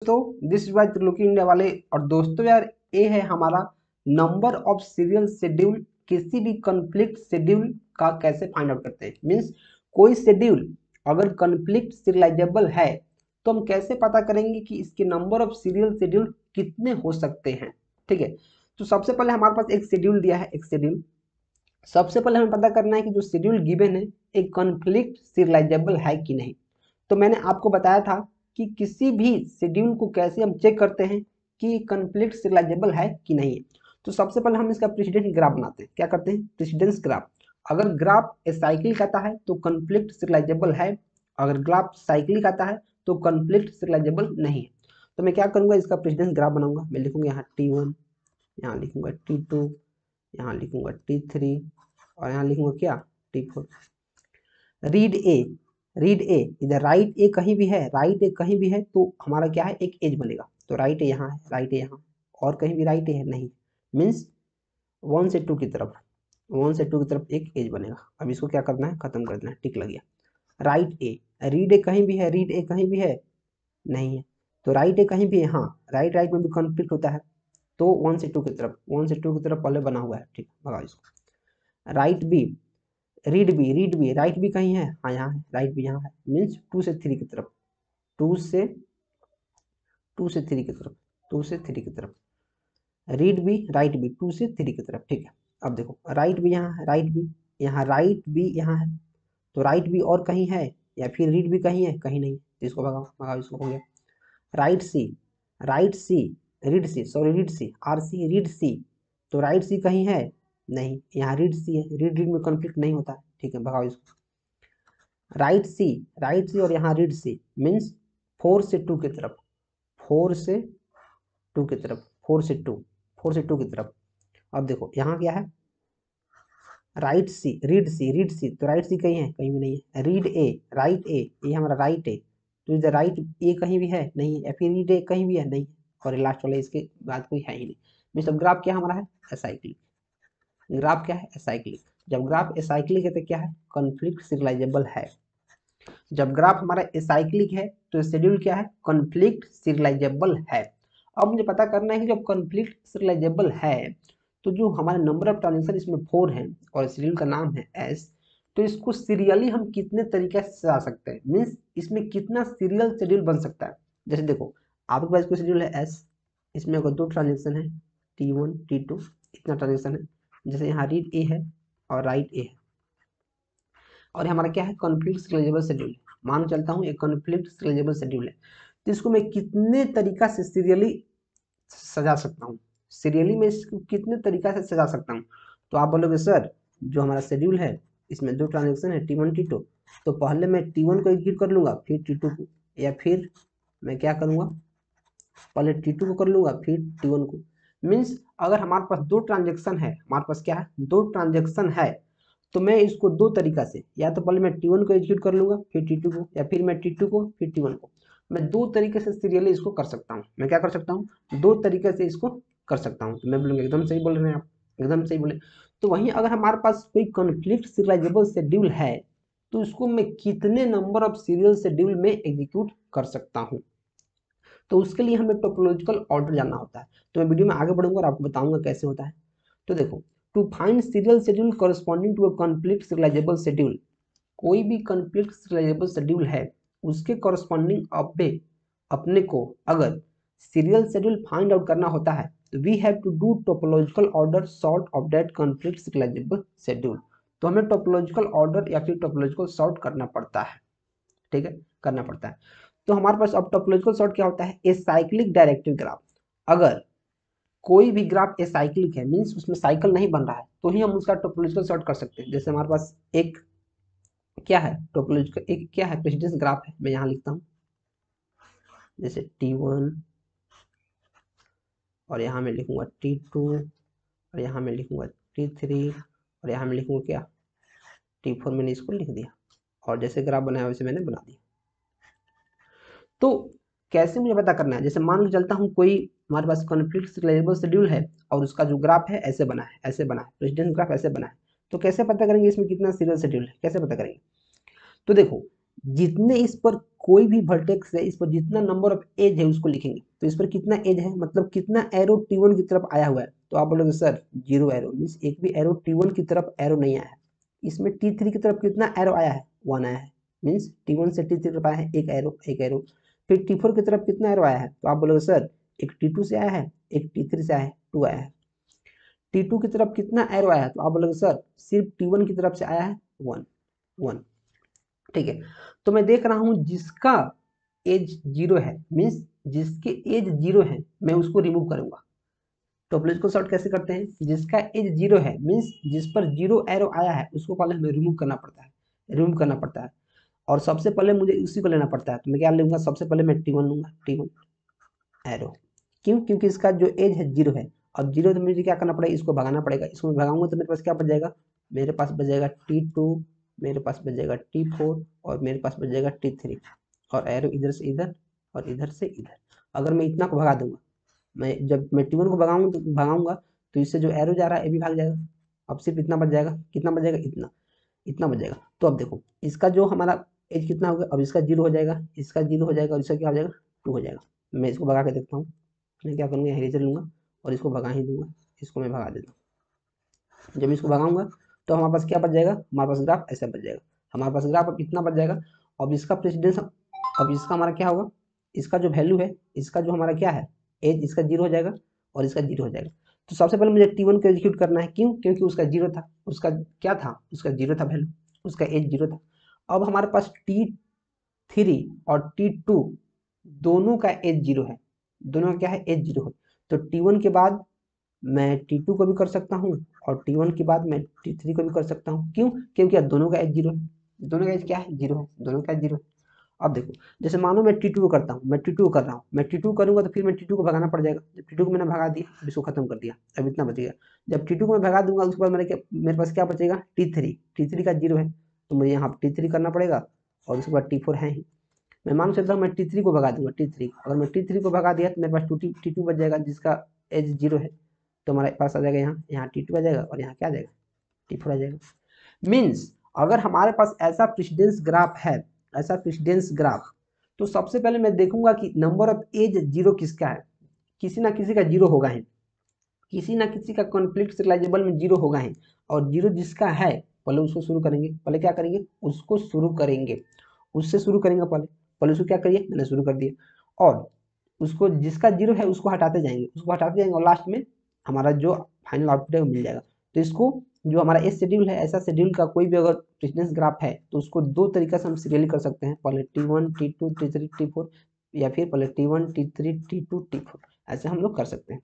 दोस्तों, this is Y Triloki India वाले। और दोस्तों यार, ये है हमारा नंबर ऑफ सीरियल शेड्यूल। किसी भी कॉन्फ्लिक्ट शेड्यूल का कैसे फाइंड आउट करते हैं, मीन्स कोई शेड्यूल अगर कॉन्फ्लिक्ट सीरियलाइजेबल है तो हम कैसे पता करेंगे कि इसके नंबर ऑफ सीरियल शेड्यूल कितने हो सकते हैं। ठीक है, तो सबसे पहले हमारे पास एक शेड्यूल दिया है, एक शेड्यूल। सबसे पहले हमें पता करना है कि जो शेड्यूल गिवन है एक कॉन्फ्लिक्ट सीरियलाइजेबल है कि नहीं। तो मैंने आपको बताया था कि किसी भी शेड्यूल को कैसे हम चेक करते हैं कि कॉन्फ्लिक्ट सीरियलाइजेबल है कि नहीं है। तो सबसे पहले हम इसका प्रेसिडेंस ग्राफ बनाते हैं। क्या करते हैं? Precedence graph. अगर ग्राफ एसाइक्लिक आता है तो कॉन्फ्लिक्ट सीरियलाइजेबल है, अगर ग्राफ साइक्लिक आता है तो कॉन्फ्लिक्ट सीरियलाइजेबल नहीं है। तो मैं क्या करूंगा, इसका प्रेसिडेंस ग्राफ बनाऊंगा। मैं लिखूंगा यहाँ T1, यहाँ लिखूंगा T2, यहाँ लिखूंगा T3 और यहाँ लिखूंगा क्या, T4। रीड ए इधर राइट ए कहीं भी है, राइट ए कहीं भी है तो हमारा क्या है, एक एज बनेगा। तो राइट ए यहाँ है, राइट ए यहाँ, और कहीं भी राइट ए है नहीं, मीन्स 1 से 2 की तरफ, 1 से 2 की तरफ एक एज बनेगा। अब इसको क्या करना है, खत्म कर देना है, टिक लग गया। राइट ए, रीड ए कहीं भी है, रीड ए कहीं भी है नहीं है, तो राइट ए कहीं भी है, हाँ राइट राइट में भी कॉन्फ्लिक्ट होता है, तो 1 से 2 की तरफ, 1 से 2 की तरफ पहले बना हुआ है। ठीक, भगाओ इसको। Write B, read B write भी कहीं है, हाँ यहाँ है, राइट भी यहाँ है, मीन्स 2 से 3 की तरफ, 2 से 3 की तरफ, 2 से 3 की तरफ। रीड भी राइट भी 2 से 3 की तरफ। ठीक है, अब देखो राइट भी यहाँ है, राइट भी यहाँ, राइट भी यहाँ है, तो राइट भी और कहीं है या फिर रीड भी कहीं है, कहीं नहीं, तो इसको भगाओ, भगाओ इसको, हो गया। राइट सी, रीड सी, सॉरी रीड सी, आर सी, रीड सी, तो राइट सी कहीं है नहीं, यहाँ रीड सी है, रीड रीड में कॉन्फ्लिक्ट नहीं होता। ठीक है, भगाओ इसको। राइट सी और यहाँ रीड सी, मीन्स 4 से 2 की तरफ, 4 से 2 की तरफ, 4 से 2, 4 से 2 की तरफ। अब देखो यहाँ क्या है, राइट सी, रीड सी, तो राइट सी कहीं है, कहीं भी नहीं है। रीड ए, राइट ए, ये हमारा राइट ए, तो इधर राइट ए कहीं भी है नहीं है, या फिर रीड ए कहीं भी है नहीं, और लास्ट वाला इसके बाद कोई है ही नहीं। मतलब ग्राफ क्या हमारा है, एसाइक्लिक। ग्राफ क्या है, एसाइक्लिक। जब ग्राफ एसाइक्लिक है तो क्या है, कॉन्फ्लिक्ट सीरियलाइजेबल है। जब ग्राफ हमारा एसाइक्लिक है तो शेड्यूल क्या है, कॉन्फ्लिक्ट सीरियलाइजेबल है। अब मुझे पता करना है कि जब कॉन्फ्लिक्ट सीरियलाइजेबल है तो जो हमारे नंबर ऑफ ट्रांजेक्शन इसमें 4 है और शेड्यूल का नाम है S, तो इसको सीरियली हम कितने तरीके से सजा सकते हैं, मीन्स इसमें कितना सीरियल शेड्यूल बन सकता है। जैसे देखो आपके पास कोई शेड्यूल है S, इसमें अगर 2 ट्रांजेक्शन है T1 T2, इतना ट्रांजेक्शन है। जैसे यहाँ रीड ए है और राइट ए है, और हमारा क्या है, कॉन्फ्लिक्ट सीरियलाइजेबल शेड्यूल। मान चलता हूँ एक कॉन्फ्लिक्ट सीरियलाइजेबल शेड्यूल है, तो इसको मैं कितने तरीका से सीरियली सजा सकता हूँ, सीरियली में इसको कितने तरीका से सजा सकता हूँ। तो आप बोलोगे सर जो हमारा शेड्यूल है इसमें 2 ट्रांजेक्शन है T1 T2, तो पहले मैं T1 को एग्जीक्यूट कर लूंगा फिर T2 को, या फिर मैं क्या करूंगा, पहले T2 को कर लूंगा फिर T1 को। मीन्स अगर हमारे पास 2 ट्रांजेक्शन है, हमारे पास क्या है, 2 ट्रांजेक्शन है, तो मैं इसको 2 तरीका से, या तो पहले मैं T1 को एग्जीक्यूट कर लूंगा फिर T2 को, या फिर मैं T2 को फिर T1 को। मैं 2 तरीके से सीरियली इसको कर सकता हूँ। मैं क्या कर सकता हूँ, 2 तरीके से इसको कर सकता हूँ। तो मैं बोलूँगा एकदम सही बोल रहे हैं आप, एकदम सही बोले। तो वहीं अगर हमारे पास कोई कॉन्फ्लिक्ट सीरियलाइजेबल शेड्यूल है तो इसको मैं कितने नंबर ऑफ सीरियल शेड्यूल में एग्जीक्यूट कर सकता हूँ, तो उसके लिए हमें टोपोलॉजिकल ऑर्डर जानना होता है। तो मैं वीडियो में आगे बढ़ूंगा और आपको बताऊंगा कैसे होता है। तो देखो, to find serial schedule corresponding to a conflict serializable schedule, कोई भी कॉन्फ्लिक्ट सीरियलाइजेबल शेड्यूल है उसके कॉरेस्पॉन्डिंग अपने को अगर सीरियल शेड्यूल फाइंड आउट करना होता है तो we have to do topological order sort of that conflict serializable schedule. तो हमें टोपोलॉजिकल ऑर्डर या फिर टोपोलॉजिकल सॉर्ट करना पड़ता है। ठीक है, करना पड़ता है। तो हमारे पास अब टोपोलॉजिकल सॉर्ट क्या होता है, ए साइक्लिक डायरेक्टिव ग्राफ। अगर कोई भी ग्राफ ए साइक्लिक है, मीन्स उसमें साइकिल नहीं बन रहा है, तो ही हम उसका टोपोलॉजिकल सॉर्ट कर सकते हैं। जैसे हमारे पास एक क्या है, टोपोलॉजिकल एक क्या है, प्रेसिडेंस ग्राफ है। मैं यहाँ लिखता हूँ जैसे T1, और यहाँ मैं लिखूंगा T2, और यहाँ मैं लिखूंगा T3, और यहाँ मैं लिखूंगा क्या, T4। मैंने इसको लिख दिया और जैसे ग्राफ बनाया वैसे मैंने बना दिया। तो कैसे मुझे पता करना है, जैसे मान के चलता हूँ कोई हमारे पास कॉन्फ्लिक्ट सीरियलाइजेबल शेड्यूल है और उसका जो ग्राफ है ऐसे बना है, ऐसे बना है, प्रेसिडेंस ग्राफ ऐसे बना है। तो कैसे पता करेंगे इसमें कितना सीरियल शेड्यूल है, कैसे पता करेंगे। तो देखो जितने इस पर कोई भी वर्टेक्स है, इस पर जितना नंबर ऑफ एज है उसको लिखेंगे। तो इस पर कितना एज है, मतलब कितना एरो T1 की तरफ आया हुआ है, तो आप बोलोगे सर 0 एरो, मीन्स एक भी एरो T1 की तरफ एरो नहीं आया है। इसमें T3 की तरफ कितना एरो आया है, 1 आया है, मीन्स T1 से T3 तरफ आया है एक एरो, एक एरो। फिर T4 की तरफ कितना एरो आया है, तो आप बोलोगे सर एक T2 से आया है, एक T3 से आया है, 2 आया है। T2 की तरफ कितना एरो आया है, तो आप बोलोगे सर सिर्फ T1 की तरफ से आया है 1, 1। ठीक है, तो मैं देख रहा हूं जिसका एज 0 है, मीन्स जिसके एज 0 है मैं उसको रिमूव करूंगा। टोपोलॉजिकल सॉर्ट कैसे करते हैं, जिसका एज 0 है, मीन्स जिस पर 0 एरो आया है उसको पहले हमें रिमूव करना पड़ता है, रिमूव करना पड़ता है। और सबसे पहले मुझे उसी को लेना पड़ता है, तो मैं क्या लूंगा, सबसे पहले मैं T1 लूंगा, T1 एरो। क्यों, क्योंकि इसका जो एज है 0 है। अब 0 तो मुझे क्या करना पड़ेगा, इसको भगाना पड़ेगा। इसको मैं भगाऊंगा तो मेरे पास क्या बच जाएगा, मेरे पास बच जाएगा T2, मेरे पास बच जाएगा T4 और मेरे पास बच जाएगा T3। और एरो इधर से इधर और इधर से इधर। अगर मैं इतना को भगा दूंगा, मैं जब मैं T1 को भगाऊंगा तो इससे जो एरो जा रहा है ये भी भाग जाएगा। अब सिर्फ इतना बच जाएगा, कितना बच जाएगा, इतना, इतना बच जाएगा। तो अब देखो इसका जो हमारा एज कितना हो गया, अब इसका 0 हो जाएगा, इसका 0 हो जाएगा और इसका क्या हो जाएगा, 2 हो जाएगा। मैं इसको भगा के देखता हूँ, मैं क्या करूँगा, इरेजर लूँगा और इसको भगा ही दूंगा, इसको मैं भगा देता हूँ। जब मैं इसको भगाऊंगा तो हमारे पास क्या बच जाएगा, हमारे पास ग्राफ ऐसा बच जाएगा, हमारे पास ग्राफ अब इतना बच जाएगा। अब इसका प्रेसिडेंस, अब इसका हमारा क्या होगा, इसका जो वैल्यू है, इसका जो हमारा क्या है एज, इसका 0 हो जाएगा और इसका 0 हो जाएगा। तो सबसे पहले मुझे T1 को एग्जीक्यूट करना है, क्यों, क्योंकि उसका 0 था, उसका क्या था, उसका 0 था वैल्यू, उसका एज 0 था। अब हमारे पास T3 और T2 दोनों का एज 0 है, दोनों का क्या है, एज 0 है। तो T1 के बाद मैं T2 को भी कर सकता हूँ और T1 के बाद मैं T3 को भी कर सकता हूँ। क्यों, क्योंकि दोनों का एज 0 है, दोनों का एज क्या है, 0 है, दोनों का एज 0 है। अब देखो, जैसे मानो मैं T2 को करता हूँ, मैं T2 कर रहा हूँ, मैं T2 करूंगा तो फिर मैं T2 को भगाना पड़ जाएगा। जब T2 को मैंने भगा दिया, अब इसको खत्म कर दिया, अब इतना बचेगा। जब T2 को मैं भगा दूंगा उसके बाद मेरे पास क्या बचेगा, T3 का 0 है, तो मुझे यहाँ T3 करना पड़ेगा और उसके बाद T4 है ही। मैं मान चलता हूँ मैं T3 को भगा दूंगा, T3 अगर मैं T3 को भगा दिया तो मेरे पास T2 बच जाएगा जिसका एज 0 है। तो हमारे पास आ जाएगा यहाँ, यहाँ T2 आ जाएगा और यहाँ क्या आ जाएगा, T4 आ जाएगा। मीन्स अगर हमारे पास ऐसा प्रेसिडेंस ग्राफ है, ऐसा प्रेसिडेंस ग्राफ, तो सबसे पहले मैं देखूंगा कि नंबर ऑफ एज 0 किसका है, किसी ना किसी का 0 होगा ही, किसी ना किसी का कॉन्फ्लिक्ट सिरियलाइजेबल में 0 होगा ही। और 0 जिसका है पहले उसको शुरू करेंगे, पहले क्या करेंगे, उसको शुरू करेंगे, उससे शुरू करेंगे, पहले पहले उसको क्या करिए, मैंने शुरू कर दिया। और उसको जिसका 0 है उसको हटाते जाएंगे, उसको हटाते जाएंगे और लास्ट में हमारा जो फाइनल आउटपुट है वो मिल जाएगा। तो इसको जो हमारा एस शेड्यूल है, ऐसा शेड्यूल का कोई भी अगर प्रेसिडेंस ग्राफ है तो उसको दो तरीका से हम सीरियली कर सकते हैं, पहले T1 T2 T3 T4, या फिर पहले T1 T3 T2 T4, ऐसे हम लोग कर सकते हैं।